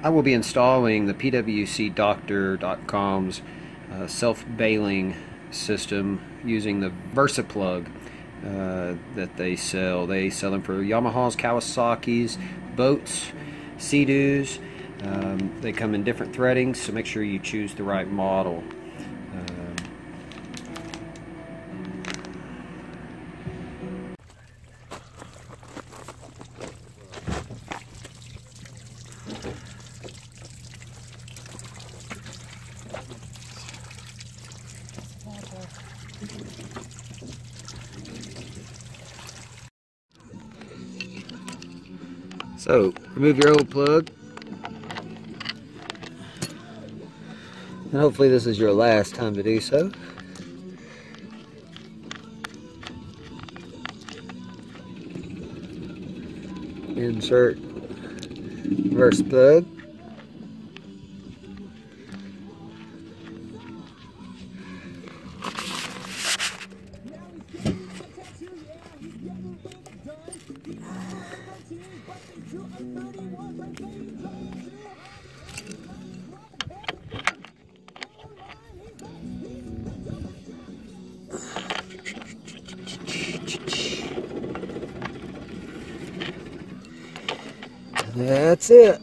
I will be installing the PWC Doctor.com's self-bailing system using the Versiplug that they sell. They sell them for Yamahas, Kawasaki's, boats, Sea-Doos. They come in different threadings, so make sure you choose the right model. So, remove your old plug, and hopefully this is your last time to do so. Insert Versiplug. That's it.